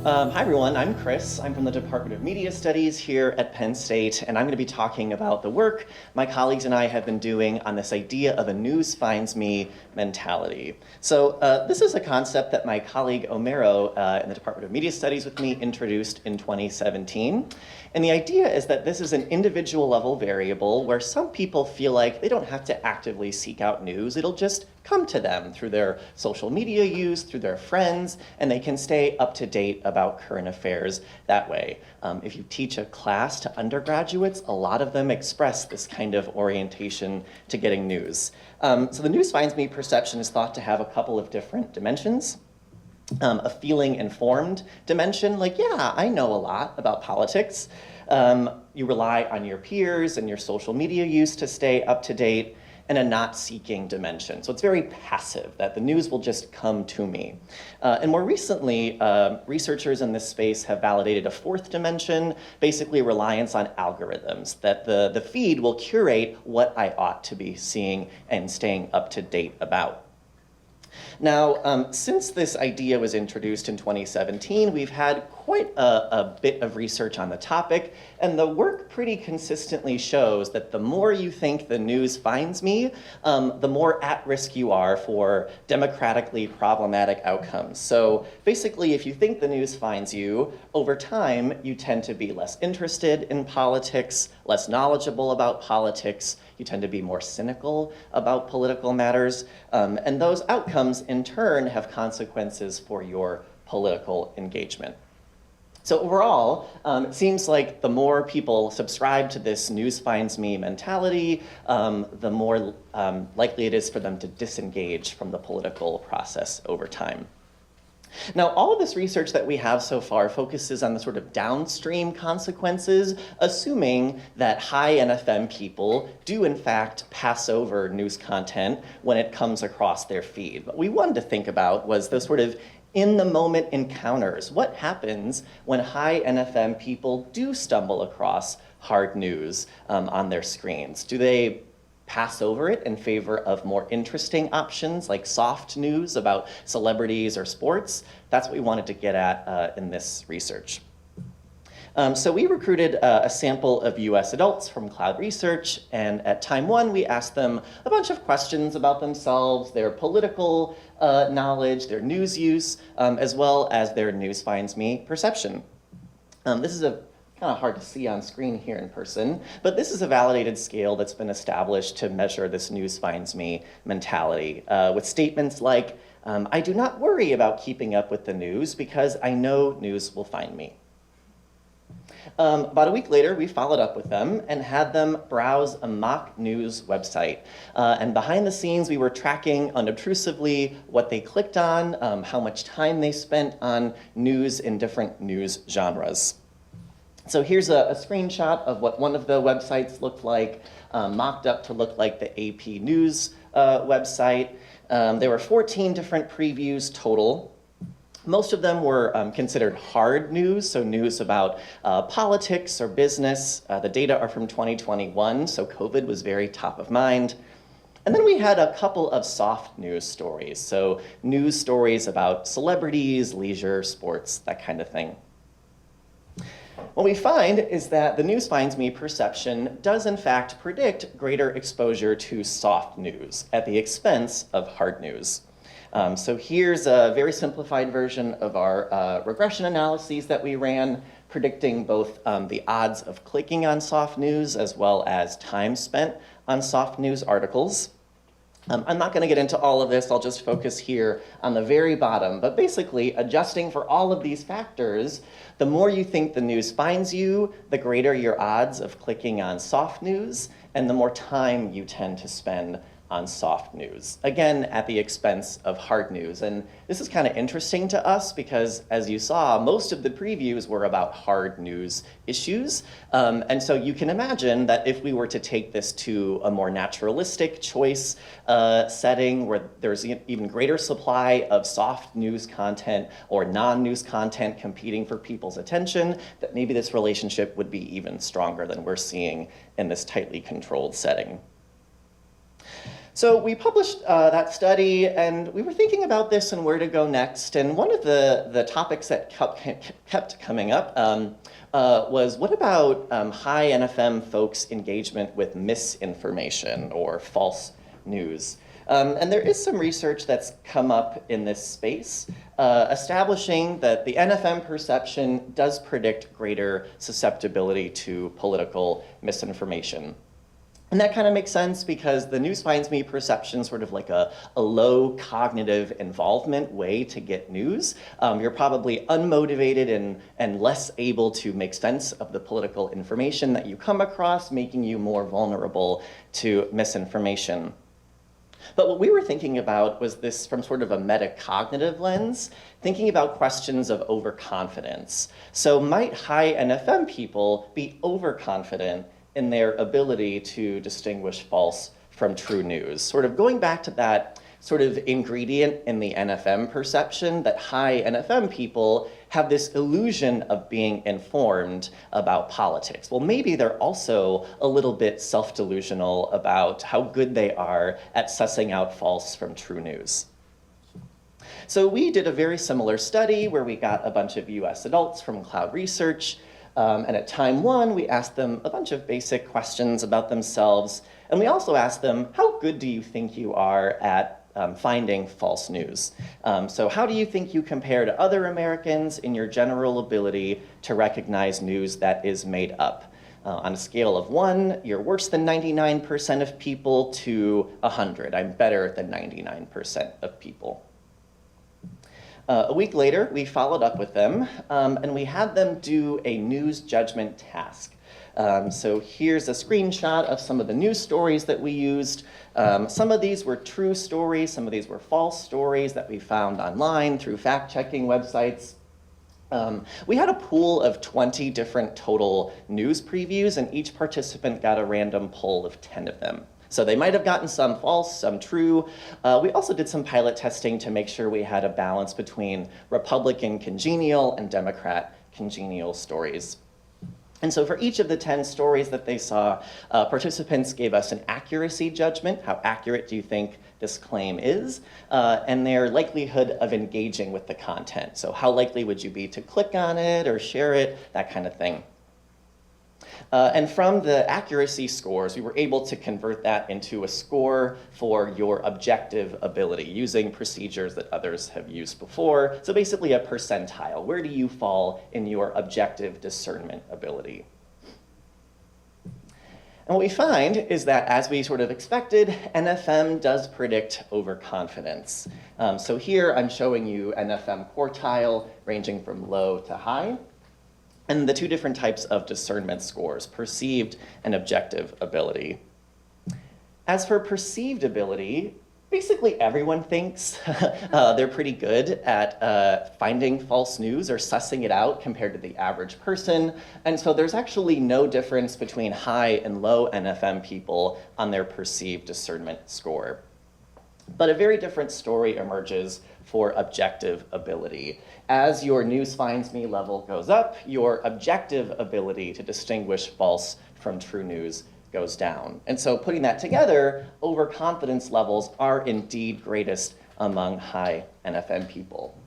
Hi everyone, I'm Chris. I'm from the Department of Media Studies here at Penn State, and I'm going to be talking about the work my colleagues and I have been doing on this idea of a news finds me mentality. So this is a concept that my colleague Omero in the Department of Media Studies with me introduced in 2017. And the idea is that this is an individual level variable where some people feel like they don't have to actively seek out news. It'll just come to them through their social media use, through their friends, and they can stay up to date about current affairs that way. If you teach a class to undergraduates, a lot of them express this kind of orientation to getting news. So the news finds me perception is thought to have a couple of different dimensions. A feeling informed dimension, like, yeah, I know a lot about politics. You rely on your peers and your social media use to stay up to date, and a not seeking dimension. So it's very passive, that the news will just come to me. And more recently, researchers in this space have validated a fourth dimension, basically reliance on algorithms, that the feed will curate what I ought to be seeing and staying up to date about. Now, since this idea was introduced in 2017, we've had quite a bit of research on the topic, and the work pretty consistently shows that the more you think the news finds me, the more at risk you are for democratically problematic outcomes. So basically, if you think the news finds you, over time, you tend to be less interested in politics, less knowledgeable about politics, you tend to be more cynical about political matters, and those outcomes in turn have consequences for your political engagement. So overall, it seems like the more people subscribe to this news finds me mentality, the more likely it is for them to disengage from the political process over time. Now, all of this research that we have so far focuses on the sort of downstream consequences, assuming that high NFM people do in fact pass over news content when it comes across their feed. What we wanted to think about was the sort of in-the-moment encounters. What happens when high NFM people do stumble across hard news on their screens? Do they pass over it in favor of more interesting options like soft news about celebrities or sports? That's what we wanted to get at in this research. So we recruited a sample of US adults from Cloud Research, and at time one, we asked them a bunch of questions about themselves, their political knowledge, their news use, as well as their news finds me perception. This is a kind of hard to see on screen here in person, but this is a validated scale that's been established to measure this news finds me mentality, with statements like, I do not worry about keeping up with the news because I know news will find me. About a week later, we followed up with them and had them browse a mock news website. And behind the scenes, we were tracking unobtrusively what they clicked on, how much time they spent on news in different news genres. So here's a screenshot of what one of the websites looked like, mocked up to look like the AP News website. There were 14 different previews total. Most of them were considered hard news, so news about politics or business. The data are from 2021, so COVID was very top of mind. And then we had a couple of soft news stories, so news stories about celebrities, leisure, sports, that kind of thing. What we find is that the news finds me perception does in fact predict greater exposure to soft news at the expense of hard news. So here's a very simplified version of our regression analyses that we ran, predicting both the odds of clicking on soft news as well as time spent on soft news articles. I'm not going to get into all of this, I'll just focus here on the very bottom, but basically adjusting for all of these factors, the more you think the news finds you, the greater your odds of clicking on soft news, and the more time you tend to spend on soft news, again, at the expense of hard news. And this is kind of interesting to us because, as you saw, most of the previews were about hard news issues. And so you can imagine that if we were to take this to a more naturalistic choice setting where there's an even greater supply of soft news content or non-news content competing for people's attention, that maybe this relationship would be even stronger than we're seeing in this tightly controlled setting. So we published that study, and we were thinking about this and where to go next. And one of the topics that kept coming up was, what about high NFM folks' engagement with misinformation or false news? And there is some research that's come up in this space, establishing that the NFM perception does predict greater susceptibility to political misinformation. And that kind of makes sense because the news finds me perception sort of like a low cognitive involvement way to get news. You're probably unmotivated and less able to make sense of the political information that you come across, making you more vulnerable to misinformation. But what we were thinking about was this from sort of a metacognitive lens, thinking about questions of overconfidence. So might high NFM people be overconfident in their ability to distinguish false from true news? Sort of going back to that sort of ingredient in the NFM perception that high NFM people have this illusion of being informed about politics. Well, maybe they're also a little bit self-delusional about how good they are at sussing out false from true news. So we did a very similar study where we got a bunch of US adults from Cloud Research, and at time one, we asked them a bunch of basic questions about themselves, and we also asked them, how good do you think you are at finding false news? So how do you think you compare to other Americans in your general ability to recognize news that is made up? On a scale of 1, you're worse than 99% of people, to 100. I'm better than 99% of people. A week later, we followed up with them, and we had them do a news judgment task. So here's a screenshot of some of the news stories that we used. Some of these were true stories, some of these were false stories that we found online through fact-checking websites. We had a pool of 20 different total news previews, and each participant got a random poll of 10 of them. So they might have gotten some false, some true. We also did some pilot testing to make sure we had a balance between Republican congenial and Democrat congenial stories. And so for each of the 10 stories that they saw, participants gave us an accuracy judgment. How accurate do you think this claim is? And their likelihood of engaging with the content. So how likely would you be to click on it or share it, that kind of thing. And from the accuracy scores, we were able to convert that into a score for your objective ability using procedures that others have used before. So basically a percentile. Where do you fall in your objective discernment ability? And what we find is that, as we sort of expected, NFM does predict overconfidence. So here I'm showing you NFM quartile ranging from low to high, and the two different types of discernment scores, perceived and objective ability. As for perceived ability, basically everyone thinks they're pretty good at finding false news or sussing it out compared to the average person. And so there's actually no difference between high and low NFM people on their perceived discernment score. But a very different story emerges for objective ability. As your news finds me level goes up, your objective ability to distinguish false from true news goes down. And so putting that together, overconfidence levels are indeed greatest among high NFM people.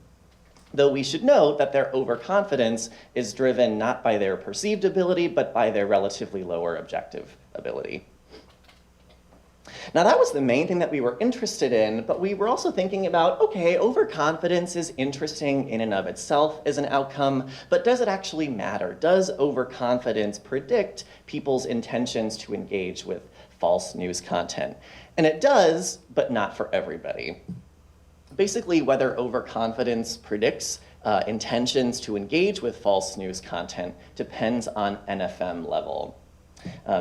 Though we should note that their overconfidence is driven not by their perceived ability, but by their relatively lower objective ability. Now that was the main thing that we were interested in, but we were also thinking about, okay, overconfidence is interesting in and of itself as an outcome, but does it actually matter? Does overconfidence predict people's intentions to engage with false news content? And it does, but not for everybody. Basically, whether overconfidence predicts intentions to engage with false news content depends on NFM level.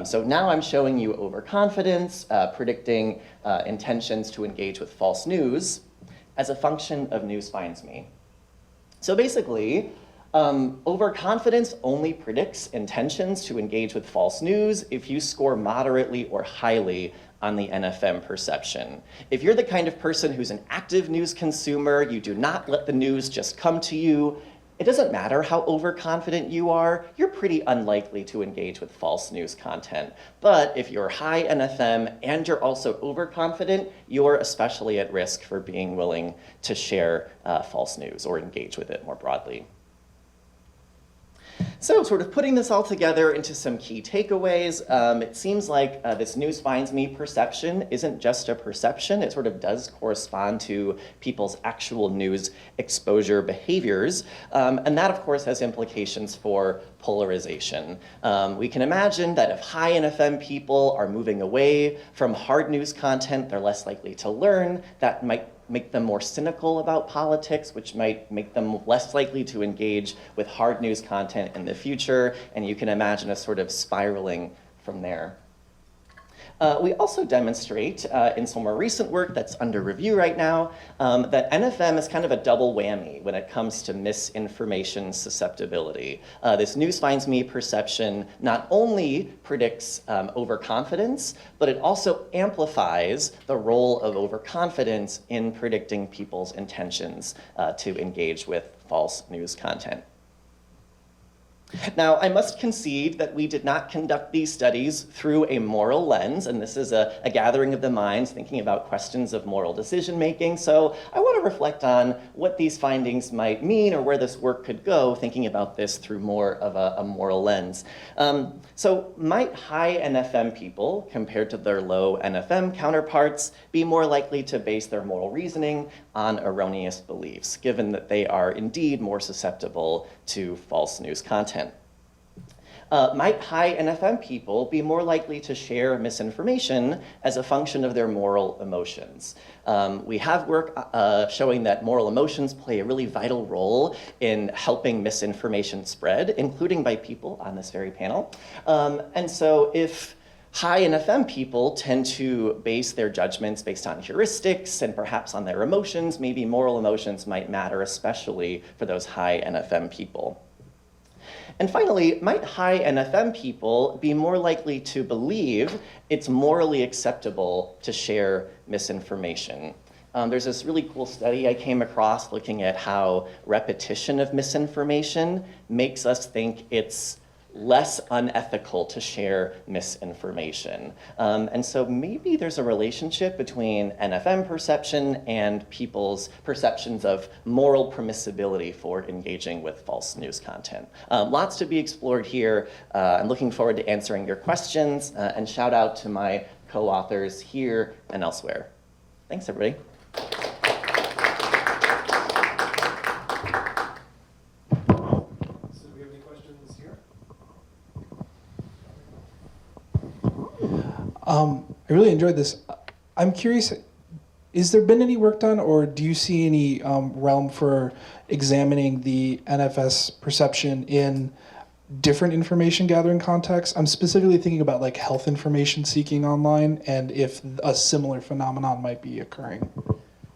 So now I'm showing you overconfidence, predicting intentions to engage with false news as a function of news finds me. So basically, overconfidence only predicts intentions to engage with false news if you score moderately or highly on the NFM perception. If you're the kind of person who's an active news consumer, you do not let the news just come to you, it doesn't matter how overconfident you are, you're pretty unlikely to engage with false news content. But if you're high NFM and you're also overconfident, you're especially at risk for being willing to share false news or engage with it more broadly. So sort of putting this all together into some key takeaways, it seems like this news finds me perception isn't just a perception. It sort of does correspond to people's actual news exposure behaviors. And that, of course, has implications for polarization. We can imagine that if high NFM people are moving away from hard news content, they're less likely to learn. That might make them more cynical about politics, which might make them less likely to engage with hard news content in the future, and you can imagine a sort of spiraling from there. We also demonstrate in some more recent work that's under review right now that NFM is kind of a double whammy when it comes to misinformation susceptibility. This news finds me perception not only predicts overconfidence, but it also amplifies the role of overconfidence in predicting people's intentions to engage with false news content. Now, I must concede that we did not conduct these studies through a moral lens, and this is a gathering of the minds thinking about questions of moral decision making. So I want to reflect on what these findings might mean or where this work could go, thinking about this through more of a moral lens. So might high NFM people, compared to their low NFM counterparts, be more likely to base their moral reasoning on erroneous beliefs, given that they are indeed more susceptible to false news content? Might high NFM people be more likely to share misinformation as a function of their moral emotions? We have work showing that moral emotions play a really vital role in helping misinformation spread, including by people on this very panel. And so if high NFM people tend to base their judgments based on heuristics and perhaps on their emotions, maybe moral emotions might matter, especially for those high NFM people. And finally, might high NFM people be more likely to believe it's morally acceptable to share misinformation? There's this really cool study I came across looking at how repetition of misinformation makes us think it's less unethical to share misinformation. And so maybe there's a relationship between NFM perception and people's perceptions of moral permissibility for engaging with false news content. Lots to be explored here. I'm looking forward to answering your questions, and shout out to my co-authors here and elsewhere. Thanks, everybody. I really enjoyed this. I'm curious, is there been any work done, or do you see any realm for examining the NFS perception in different information gathering contexts? I'm specifically thinking about like health information seeking online and if a similar phenomenon might be occurring.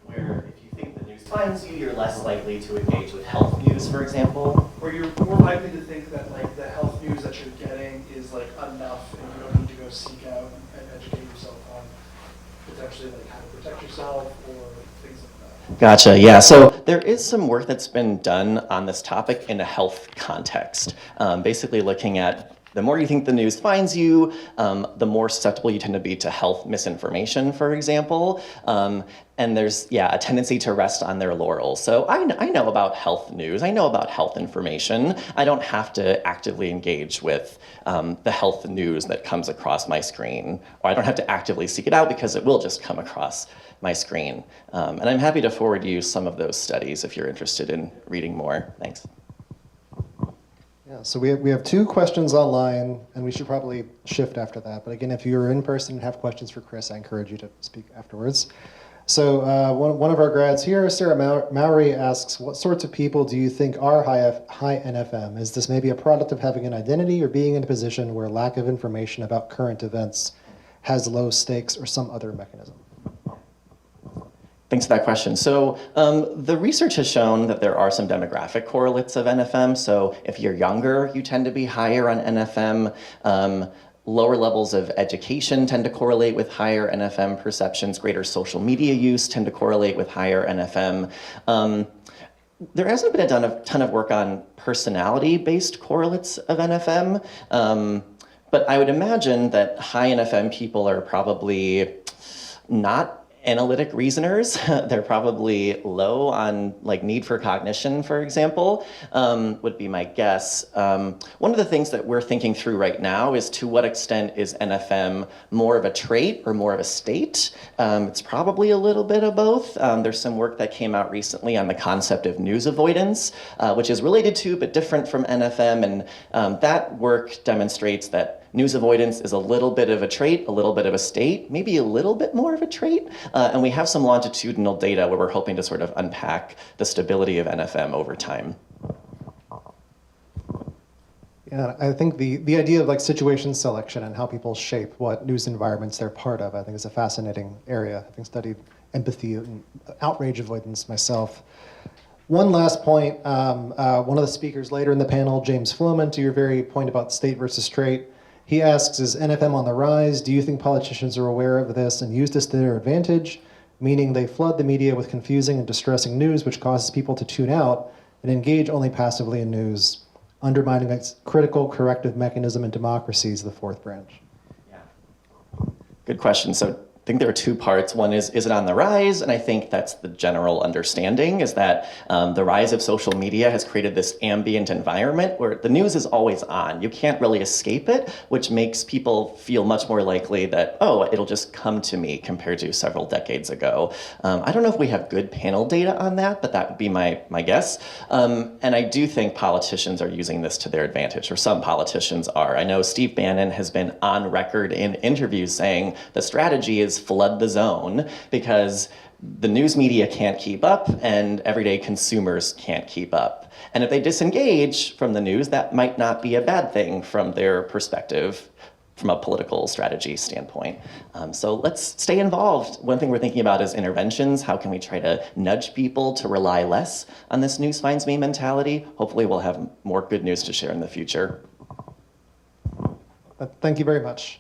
Where if you think the news finds you, you're less likely to engage with health news, for example. Or you're more likely to think that like the health news that you're getting is like enough and you don't need to go seek out and educate yourself on potentially like how to protect yourself or things like that. Gotcha, yeah. So there is some work that's been done on this topic in a health context, basically looking at the more you think the news finds you, the more susceptible you tend to be to health misinformation, for example. And there's, a tendency to rest on their laurels. So I know about health news. I know about health information. I don't have to actively engage with the health news that comes across my screen. Or I don't have to actively seek it out because it will just come across my screen. And I'm happy to forward you some of those studies if you're interested in reading more. Thanks. Yeah, so we have two questions online, and we should probably shift after that. But again, if you're in person and have questions for Chris, I encourage you to speak afterwards. So one of our grads here, Sarah Mowry, asks, what sorts of people do you think are high NFM? Is this maybe a product of having an identity or being in a position where lack of information about current events has low stakes or some other mechanism? Thanks for that question. So the research has shown that there are some demographic correlates of NFM. So if you're younger, you tend to be higher on NFM. Lower levels of education tend to correlate with higher NFM perceptions. Greater social media use tend to correlate with higher NFM. There hasn't been a ton of work on personality-based correlates of NFM, but I would imagine that high NFM people are probably not analytic reasoners. They're probably low on like need for cognition, for example, would be my guess. One of the things that we're thinking through right now is to what extent is NFM more of a trait or more of a state? It's probably a little bit of both. There's some work that came out recently on the concept of news avoidance, which is related to but different from NFM, and that work demonstrates that news avoidance is a little bit of a trait, a little bit of a state, maybe a little bit more of a trait. And we have some longitudinal data where we're hoping to sort of unpack the stability of NFM over time. Yeah, I think the idea of like situation selection and how people shape what news environments they're part of, I think is a fascinating area. Having studied empathy and outrage avoidance myself. One last point, one of the speakers later in the panel, James Floman, to your very point about state versus trait, he asks, is NFM on the rise? Do you think politicians are aware of this and use this to their advantage? Meaning they flood the media with confusing and distressing news, which causes people to tune out and engage only passively in news, undermining its critical corrective mechanism in democracies, the fourth branch. Yeah. Good question. So I think there are two parts. One is it on the rise? And I think that's the general understanding, is that the rise of social media has created this ambient environment where the news is always on. You can't really escape it, which makes people feel much more likely that, oh, it'll just come to me compared to several decades ago. I don't know if we have good panel data on that, but that would be my guess. And I do think politicians are using this to their advantage, or some politicians are. I know Steve Bannon has been on record in interviews saying the strategy is flood the zone because the news media can't keep up and everyday consumers can't keep up. And if they disengage from the news, that might not be a bad thing from their perspective, from a political strategy standpoint. So let's stay involved. One thing we're thinking about is interventions. How can we try to nudge people to rely less on this news finds me mentality? Hopefully we'll have more good news to share in the future. Thank you very much.